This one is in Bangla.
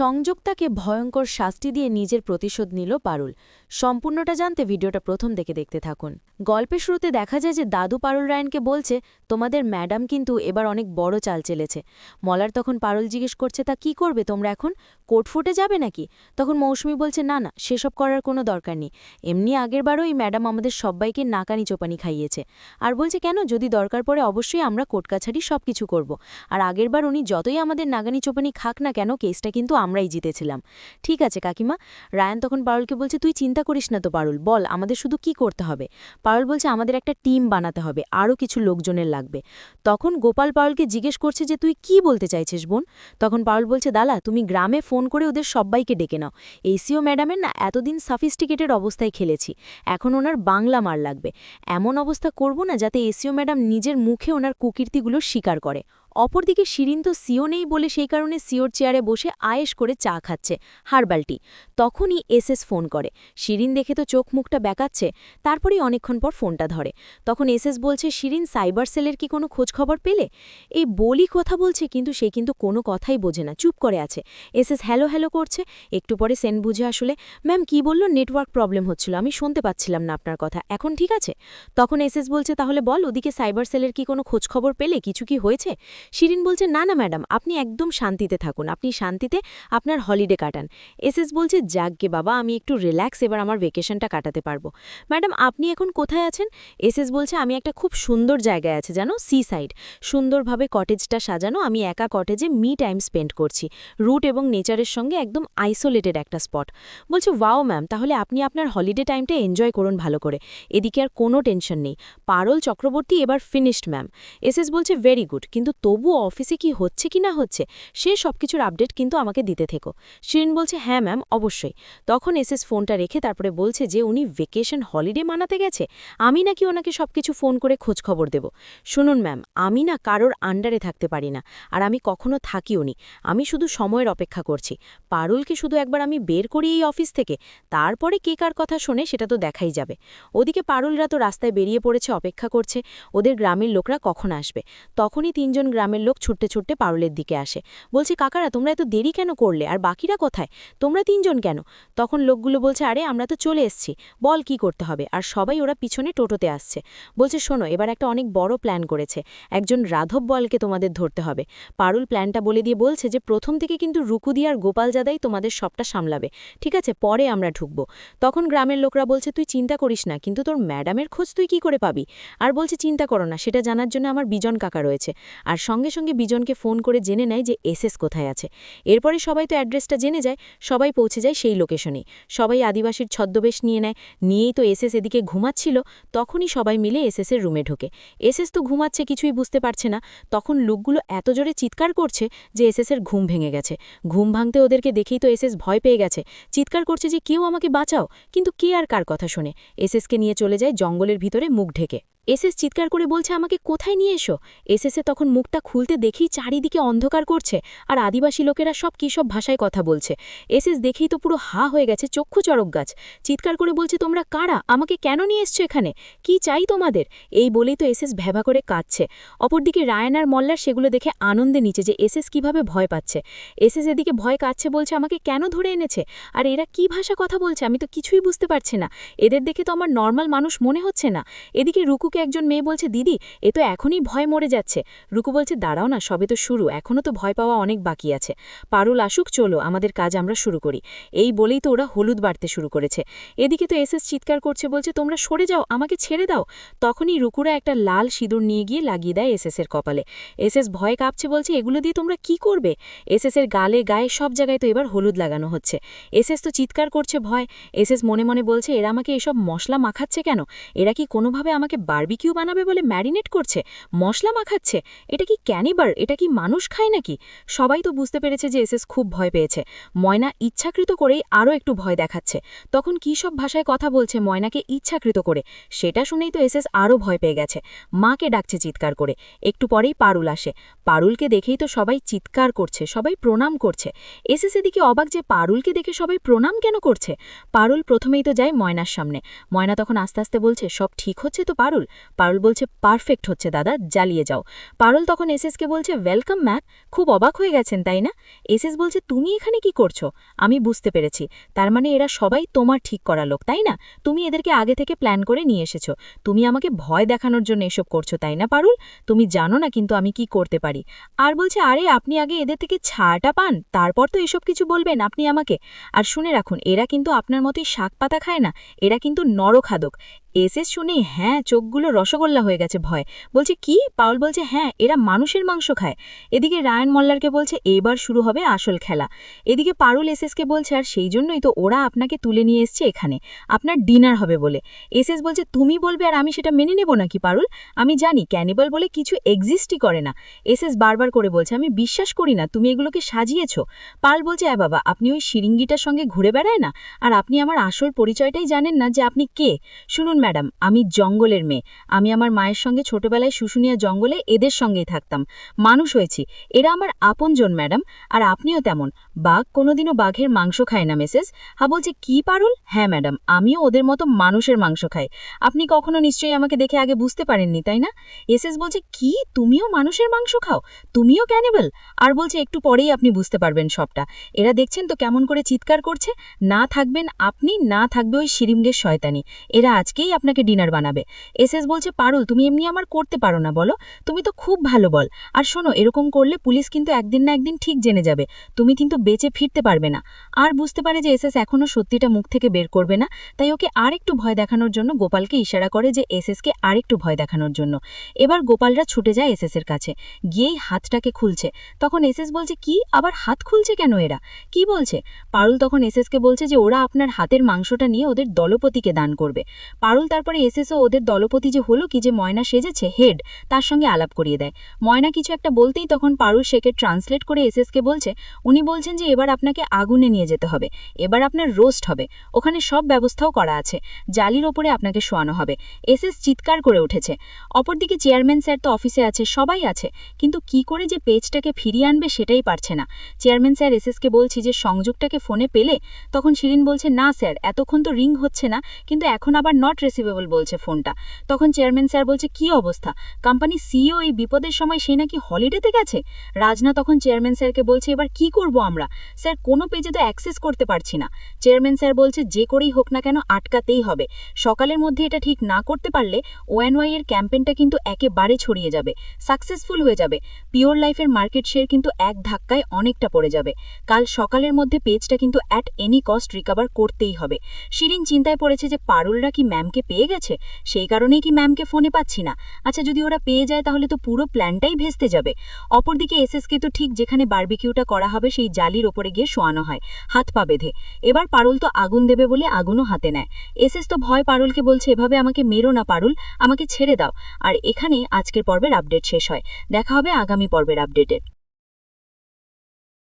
সংযোক্তাকে ভয়ঙ্কর শাস্তি দিয়ে নিজের প্রতিশোধ নিল পারুল। সম্পূর্ণটা জানতে ভিডিওটা প্রথম থেকে দেখতে থাকুন। গল্পের শুরুতে দেখা যায় যে দাদু পারুল রায়নকে বলছে, তোমাদের ম্যাডাম কিন্তু এবার অনেক বড় চাল চেলেছে। মলার তখন পারুল জিজ্ঞেস করছে, তা কি করবে তোমরা এখন? কোর্ট ফুটে যাবে নাকি? তখন মৌসুমী বলছে, না না, সেসব করার কোনো দরকার নেই। এমনি আগেরবারও এই ম্যাডাম আমাদের সবাইকে নাকানি চোপানি খাইয়েছে। আর বলছে, কেন, যদি দরকার পড়ে অবশ্যই আমরা কোর্ট কাছারি সব কিছু করব। আর আগেরবার উনি যতই আমাদের নাগানি চোপানি খাক না কেন, কেসটা কিন্তু আমরাই জিতেছিলাম। ঠিক আছে কাকিমা। রায়ান তখন পারুলকে বলছে, তুই চিন্তা করিস না তো পারুল, বল আমাদের শুধু কি করতে হবে। পারুল বলছে, আমাদের একটা টিম বানাতে হবে, আরও কিছু লোকজনের লাগবে। তখন গোপাল পারুলকে জিজ্ঞেস করছে যে, তুই কি বলতে চাইছিস বোন? তখন পারুল বলছে, দাদা তুমি গ্রামে ফোন করে ওদের সবাইকে ডেকে নাও। এসিও ম্যাডামের না এতদিন সাফিস্টিকেটেড অবস্থায় খেলেছি, এখন ওনার বাংলা মার লাগবে। এমন অবস্থা করব না যাতে এসিও ম্যাডাম নিজের মুখে ওনার কুকীর্তিগুলো স্বীকার করে। অপরদিকে শিরিন তো সিও নেই বলে সেই কারণে সিওর চেয়ারে বসে আয়েশ করে চা খাচ্ছে, হারবালটি। তখনই এসএস ফোন করে। শিরিন দেখে তো চোখ মুখটা বেঁকাচ্ছে, তারপরেই অনেকক্ষণ পর ফোনটা ধরে। তখন এসএস বলছে, শিরিন সাইবার সেলের কি কোনো খোঁজখবর পেলে? এই বলি কথা বলছে, কিন্তু সে কিন্তু কোনো কথাই বোঝে না, চুপ করে আছে। এসএস হ্যালো হ্যালো করছে। একটু পরে সেন বুঝে আসলে, ম্যাম কি বলল, নেটওয়ার্ক প্রবলেম হচ্ছিল, আমি শুনতে পাচ্ছিলাম না আপনার কথা, এখন ঠিক আছে? তখন এসএস বলছে, তাহলে বল ওদিকে সাইবার সেলের কি কোনো খোঁজখবর পেলে, কিছু কি হয়েছে? শিরিন বলছে, না না ম্যাডাম, আপনি একদম শান্তিতে থাকুন, আপনি শান্তিতে আপনার হলিডে কাটান। এসএস বলছে, যাকগে বাবা, আমি একটু রিল্যাক্স, এবার আমার ভেকেশনটা কাটাতে পারবো। ম্যাডাম আপনি এখন কোথায় আছেন? এসএস বলছে, আমি একটা খুব সুন্দর জায়গায় আছে জানো, সি সাইড, সুন্দরভাবে কটেজটা সাজানো, আমি একা কটেজে মি টাইম স্পেন্ড করছি, রুট এবং নেচারের সঙ্গে একদম আইসোলেটেড একটা স্পট। বলছে, ওয়াও ম্যাম, তাহলে আপনি আপনার হলিডে টাইমটা এনজয় করুন ভালো করে, এদিকে আর কোনো টেনশন নেই। পারুল চক্রবর্তী এবার ফিনিশড ম্যাম। এসএস বলছে, ভেরি গুড, কিন্তু তবুও অফিসে কি হচ্ছে কি না হচ্ছে সে সবকিছুর আপডেট কিন্তু আমাকে দিতে থেকো। শিরিন বলছে, হ্যাঁ ম্যাম অবশ্যই। তখন এসএস ফোনটা রেখে তারপরে বলছে যে উনি ভেকেশন হলিডে মানাতে গেছে, আমি নাকি ওনাকে সবকিছু ফোন করে খোঁজ খবর দেব। শুনুন ম্যাম, আমি না কারোর আন্ডারে থাকতে পারি না, আর আমি কখনো থাকিও নি, আমি শুধু সময়ের অপেক্ষা করছি। পারুলকে শুধু একবার আমি বের করি এই অফিস থেকে, তারপরে কে কার কথা শোনে সেটা তো দেখাই যাবে। ওদিকে পারুলরা তো রাস্তায় বেরিয়ে পড়েছে, অপেক্ষা করছে ওদের গ্রামের লোকরা কখন আসবে। তখনই তিনজন গ্রামের লোক ছুটতে ছুটতে পারুলের দিকে আসে। বলছে, কাকারা তোমরা এত দেরি কেন করলে, আর বাকিরা কোথায়, তোমরা তিনজন কেন? তখন লোকগুলো বলছে, আরে আমরা তো চলে এসছি, বল কি করতে হবে। আর সবাই ওরা পিছনে টোটোতে আসছে। বলছে, শোনো, এবার একটা অনেক বড় প্ল্যান করেছে, একজন রাধব বলকে তোমাদের ধরতে হবে। পারুল প্ল্যানটা বলে দিয়ে বলছে যে প্রথম থেকে কিন্তু রুকুদি আর গোপাল জাদাই তোমাদের সবটা সামলাবে, ঠিক আছে, পরে আমরা ঢুকবো। তখন গ্রামের লোকরা বলছে, তুই চিন্তা করিস না, কিন্তু তোর ম্যাডামের খোঁজ তুই কি করে পাবি? আর বলছে, চিন্তা করো না, সেটা জানার জন্য আমার বিজন কাকা রয়েছে। আর সঙ্গে সঙ্গে বিজনকে ফোন করে জেনে নেয় যে এসএস কোথায় আছে। এরপরে সবাই তো অ্যাড্রেসটা জেনে যায়, সবাই পৌঁছে যায় সেই লোকেশনেই। সবাই আদিবাসীর ছদ্মবেশ নিয়ে নেয়, নিয়েই তো এসএস এদিকে ঘুমাচ্ছিল। তখনই সবাই মিলে এসএসের রুমে ঢোকে। এসএস তো ঘুমাচ্ছে, কিছুই বুঝতে পারছে না। তখন লোকগুলো এত জোরে চিৎকার করছে যে এসএসের ঘুম ভেঙে গেছে। ঘুম ভাঙতে ওদেরকে দেখেই তো এসএস ভয় পেয়ে গেছে, চিৎকার করছে যে কেউ আমাকে বাঁচাও, কিন্তু কে আর কার কথা শোনে। এসএসকে নিয়ে চলে যায় জঙ্গলের ভিতরে মুখ ঢেকে। এসএস চিৎকার করে বলছে, আমাকে কোথায় নিয়ে এসো। এসএসে তখন মুখটা খুলতে দেখেই চারিদিকে অন্ধকার করছে, আর আদিবাসী লোকেরা সব কী সব ভাষায় কথা বলছে। এসএস দেখেই তো পুরো হা হয়ে গেছে, চক্ষু চড়ক গাছ। চিৎকার করে বলছে, তোমরা কারা, আমাকে কেন নিয়ে এসছো এখানে, কি চাই তোমাদের? এই বলেই তো এসএস ভ্যাবা করে কাঁদছে। অপরদিকে রায়ান আর মল্লার সেগুলো দেখে আনন্দে নিচে যে এসএস কিভাবে ভয় পাচ্ছে। এসএস এদিকে ভয় কাচ্ছে, বলছে, আমাকে কেন ধরে এনেছে, আর এরা কি ভাষা কথা বলছে, আমি তো কিছুই বুঝতে পারছি না, এদের দেখে তো আমার নর্মাল মানুষ মনে হচ্ছে না। এদিকে রুকুকে একজন মেয়ে বলছে, দিদি এ তো এখনই ভয় মরে যাচ্ছে। রুকু বলছে, দাঁড়াও না, সবে তো শুরু, এখনও তো ভয় পাওয়া অনেক বাকি আছে। পারুল আসুক, চলো আমাদের কাজ আমরা শুরু করি। এই বলেই তো ওরা হলুদ বাড়তে শুরু করেছে। এদিকে তো এসএস চিৎকার করছে, বলছে, তোমরা সরে যাও, আমাকে ছেড়ে দাও। তখনই রুকুরা একটা লাল সিঁদুর নিয়ে গিয়ে লাগিয়ে দেয় এসএসের কপালে। এসএস ভয় কাঁপছে, বলছে, এগুলো দিয়ে তোমরা কি করবে? এসএসের গালে গায়ে সব জায়গায় তো এবার হলুদ লাগানো হচ্ছে। এসএস তো চিৎকার করছে ভয়। এসএস মনে মনে বলছে, এরা আমাকে এসব মশলা মাখাচ্ছে কেন, এরা কি কোনোভাবে আমাকে বারবিকিউ বানাবে বলে ম্যারিনেট করছে, মশলা মাখাচ্ছে? এটা কি ক্যানিবার, এটা কি মানুষ খায় নাকি? সবাই তো বুঝতে পেরেছে যে এসএস খুব ভয় পেয়েছে। ময়না ইচ্ছাকৃত করেই আরও একটু ভয় দেখাচ্ছে। তখন কী সব ভাষায় কথা বলছে ময়নাকে ইচ্ছাকৃত করে, সেটা শুনেই তো এসএস আরও ভয় পেয়ে গেছে। মাকে ডাকছে চিৎকার করে। একটু পরেই পারুল আসে। পারুলকে দেখেই তো সবাই চিৎকার করছে, সবাই প্রণাম করছে। এসএস এদিকে অবাক যে পারুলকে দেখে সবাই প্রণাম কেন করছে। পারুল প্রথমেই তো যায় ময়নার সামনে। ময়না তখন আস্তে আস্তে বলছে, সব ঠিক হচ্ছে তো পারুল? পারুল বলছে পারফেক্ট হচ্ছে দাদা, জ্বালিয়ে যাও। পারুল তখন এসএসকে বলছে ওয়েলকাম ম্যাক, খুব অবাক হয়ে গেছেন তাই না? এসএস বলছে তুমি এখানে কি করছো? আমি বুঝতে পেরেছি, তার মানে এরা সবাই তোমার ঠিক করা লোক তাই না? তুমি এদেরকে আগে থেকে প্ল্যান করে নিয়ে এসেছো, তুমি আমাকে ভয় দেখানোর জন্য এসব করছো তাই না পারুল? তুমি জানো না কিন্তু আমি কি করতে পারি। আর বলছে আরে আপনি আগে এদের থেকে ছাড়টা পান, তারপর তো এসব কিছু বলবেন আপনি আমাকে। আর শুনে রাখুন, এরা কিন্তু আপনার মতোই শাক পাতা খায় না, এরা কিন্তু নরখাদক। এসএস শুনে হ্যাঁ চোখগুলো রসগোল্লা হয়ে গেছে ভয়। বলছে কি? পাউল বলছে হ্যাঁ, এরা মানুষের মাংস খায়। এদিকে রায়ান মল্লারকে বলছে এবার শুরু হবে আসল খেলা। এদিকে পারুল এসএসকে বলছে আর সেই জন্যই তো ওরা আপনাকে তুলে নিয়ে এসছে এখানে, আপনার ডিনার হবে বলে। এসএস বলছে তুমি বলবে আর আমি সেটা মেনে নেব নাকি পারুল? আমি জানি ক্যানিবাল বলে কিছু এক্সিস্টই করে না। এসএস বারবার করে বলছে আমি বিশ্বাস করি না তুমি এগুলোকে সাজিয়েছ। পারুল বলছে বাবা, আপনি ওই শিরিঙ্গিটার সঙ্গে ঘুরে বেড়ায় না, আর আপনি আমার আসল পরিচয়টাই জানেন না যে আপনি কে। শুনুন ম্যাডাম, আমি জঙ্গলের মেয়ে, আমি আমার মায়ের সঙ্গে ছোটবেলায় শুশুনিয়া জঙ্গলে এদের সঙ্গেই থাকতাম, মানুষ হয়েছি, এরা আমার আপনজন ম্যাডাম। আর আপনিও তেমন, বাঘ কোনোদিনও বাঘের মাংস খায় না মেসেস। বলছে কি পারুল? হ্যাঁ ম্যাডাম, আমিও ওদের মতো মানুষের মাংস খাই। আপনি কখনো নিশ্চয়ই আমাকে দেখে আগে বুঝতে পারেননি তাই না? এসএস বলছে কি তুমিও মানুষের মাংস খাও, তুমিও ক্যানিবাল? আর বলছে একটু পরেই আপনি বুঝতে পারবেন সবটা। এরা দেখছেন তো কেমন করে চিৎকার করছে, না থাকবেন আপনি, না থাকবে ওই শিরিমগের শয়তানি, এরা আজকেই আপনাকে ডিনার বানাবে। এসএস বলছে পারুল তুমি এমনি আমার করতে পারো না বলো, তুমি তো খুব ভালো বল। আর শোনো, এরকম করলে পুলিশ কিন্তু একদিন না একদিন ঠিক জেনে যাবে, তুমি কিন্তু বেঁচে ফিরতে পারবে না। আর বুঝতে পারে যে এসএস এখনো সত্যিটা মুখ থেকে বের করবে না, তাই ওকে আর একটু ভয় দেখানোর জন্য গোপালকে ইশারা করে যে এসএসকে আর একটু ভয় দেখানোর জন্য। এবার গোপালরা ছুটে যায় এসএস এর কাছে, গিয়েই হাতটাকে খুলছে। তখন এসএস বলছে কি আবার হাত খুলছে কেন এরা, কি বলছে? পারুল তখন এসএসকে বলছে যে ওরা আপনার হাতের মাংসটা নিয়ে ওদের দলপতিকে দান করবে। পারুল তারপরে এসএসও ওদের দলপতি যে হলো কি যে ময়না সেজেছে হেড, তার সঙ্গে আলাপ করিয়ে দেয়। ময়না কিছু একটা বলতেই তখন পারুল সেকে ট্রান্সলেট করে এসএসকে বলছে উনি বলছেন যে এবার আপনাকে আগুনে নিয়ে যেতে হবে, এবার আপনার রোস্ট হবে, ওখানে সব ব্যবস্থাও করা আছে, জালির ওপরে আপনাকে শোয়ানো হবে। এসএস চিৎকার করে উঠেছে। অপরদিকে চেয়ারম্যান স্যার তো অফিসে আছে, সবাই আছে, কিন্তু কি করে যে পেজটাকে ফিরিয়ে আনবে সেটাই পারছে না। চেয়ারম্যান স্যার এসএসকে বলছি যে সংযোগটাকে ফোনে পেলে? তখন শিরিন বলছে না স্যার, এতক্ষণ তো রিং হচ্ছে না, কিন্তু এখন আবার নট রিসিভেবল বলছে ফোনটা। তখন চেয়ারম্যান স্যার বলছে কি অবস্থা, কোম্পানির সিইও এই বিপদের সময় সে নাকি হলিডেতে গেছে। রাজনা তখন চেয়ারম্যান স্যারকে বলছে এবার কি করব আমরা, স্যার কোনো পেজে তো অ্যাক্সেস করতে পারছি না। চেয়ারম্যান স্যার বলছে যে করেই হোক না কেন আটকাতেই হবে, সকালের মধ্যে এটা ঠিক না করতে পারলে ওএনওয়াই এর ক্যাম্পেইনটা কিন্তু একেবারে ছড়িয়ে যাবে, সাকসেসফুল হয়ে যাবে, পিওর লাইফের মার্কেট শেয়ার কিন্তু এক ধাক্কায় অনেকটা পড়ে যাবে। কাল সকালের মধ্যে পেজটা কিন্তু অ্যাট এনি কস্ট রিকভার করতেই হবে। শিরিন চিন্তায় পড়েছে যে পারুলরা কি ম্যামকে পেয়ে গেছে, সেই কারণেই কি ম্যামকে ফোনে পাচ্ছি না। আচ্ছা যদি ওরা পেয়ে যায় তাহলে তো পুরো প্ল্যানটাই ভেস্তে যাবে। অপরদিকে এসএসকে তো ঠিক যেখানে বারবিকিউটা করা হবে সেই জালির ওপরে গিয়ে শোয়ানো হয়, হাত পা বেঁধে। এবার পারুল তো আগুন দেবে বলে আগুনও হাতে নেয়। এসএস তো ভয় পারুলকে বলছে এভাবে আমাকে মেরো না পারুল, আমাকে ছেড়ে দাও। আর এখানেই আজকের পর্বের আপডেট শেষ হয়। দেখা হবে আগামী পর্বের আপডেটে।